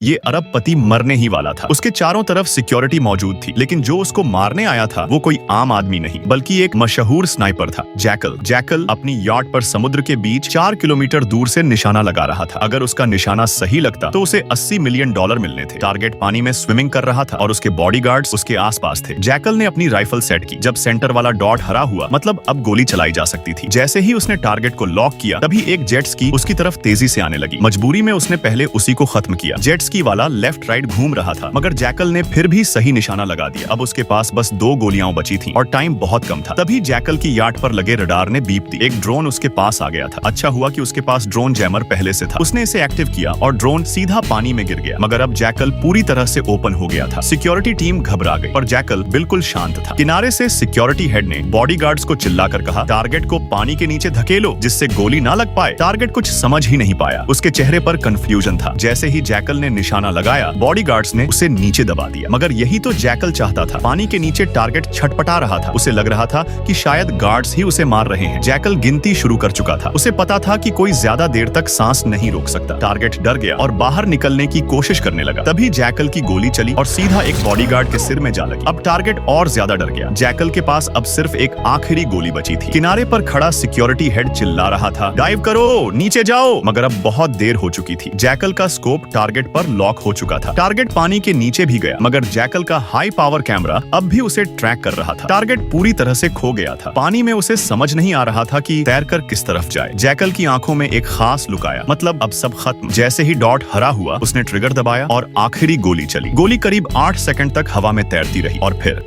ये अरबपति मरने ही वाला था। उसके चारों तरफ सिक्योरिटी मौजूद थी, लेकिन जो उसको मारने आया था वो कोई आम आदमी नहीं बल्कि एक मशहूर स्नाइपर था, जैकल। जैकल अपनी याट पर समुद्र के बीच 4 किलोमीटर दूर से निशाना लगा रहा था। अगर उसका निशाना सही लगता तो उसे $80 मिलियन मिलने थे। टारगेट पानी में स्विमिंग कर रहा था और उसके बॉडीगार्ड्स उसके आसपास थे। जैकल ने अपनी राइफल सेट की। जब सेंटर वाला डॉट हरा हुआ, मतलब अब गोली चलाई जा सकती थी। जैसे ही उसने टारगेट को लॉक किया, तभी एक जेट स्की उसकी तरफ तेजी से आने लगी। मजबूरी में उसने पहले उसी को खत्म किया। जेट स्की वाला लेफ्ट राइट घूम रहा था, मगर जैकल ने फिर भी सही निशाना लगा दिया। अब उसके पास बस 2 गोलियां बची थीं और टाइम बहुत कम था। तभी जैकल की याट पर लगे रडार ने बीप दी। एक ड्रोन उसके पास आ गया था। अच्छा हुआ कि उसके पास ड्रोन जैमर पहले से था। उसने इसे एक्टिव किया और ड्रोन सीधा पानी में गिर गया। मगर अब जैकल पूरी तरह से ओपन हो गया था। सिक्योरिटी टीम घबरा गई, पर जैकल बिल्कुल शांत था। किनारे से सिक्योरिटी हेड ने बॉडीगार्ड्स को चिल्लाकर कहा, टारगेट को पानी के नीचे धकेलो जिससे गोली ना लग पाए। टारगेट कुछ समझ ही नहीं पाया। उसके चेहरे पर कंफ्यूजन था। जैसे ही जैकल ने निशाना लगाया, बॉडीगार्ड्स ने उसे नीचे दबा दिया। मगर यही तो जैकल चाहता था। पानी के नीचे टारगेट छटपटा रहा था। उसे लग रहा था कि शायद गार्ड्स ही उसे मार रहे हैं। जैकल गिनती शुरू कर चुका था। उसे पता था कि कोई ज्यादा देर तक सांस नहीं रोक सकता। टारगेट डर गया और बाहर निकलने की कोशिश करने लगा। तभी जैकल की गोली चली और सीधा एक बॉडीगार्ड के सिर में जा लगी। अब टारगेट और ज्यादा डर गया। जैकल के पास अब सिर्फ एक आखिरी गोली बची थी। किनारे पर खड़ा सिक्योरिटी हेड चिल्ला रहा था, डाइव करो, नीचे जाओ। मगर अब बहुत देर हो चुकी थी। जैकल का स्कोप टारगेट पर लॉक हो चुका था। टारगेट पानी के नीचे भी गया, मगर जैकल का हाई पावर कैमरा अब भी उसे ट्रैक कर रहा था। टारगेट पूरी तरह से खो गया था। पानी में उसे समझ नहीं आ रहा था कि तैरकर किस तरफ जाए। जैकल की आंखों में एक खास लुक आया, मतलब अब सब खत्म। जैसे ही डॉट हरा हुआ, उसने ट्रिगर दबाया और आखिरी गोली चली। गोली करीब 8 सेकंड तक हवा में तैरती रही और फिर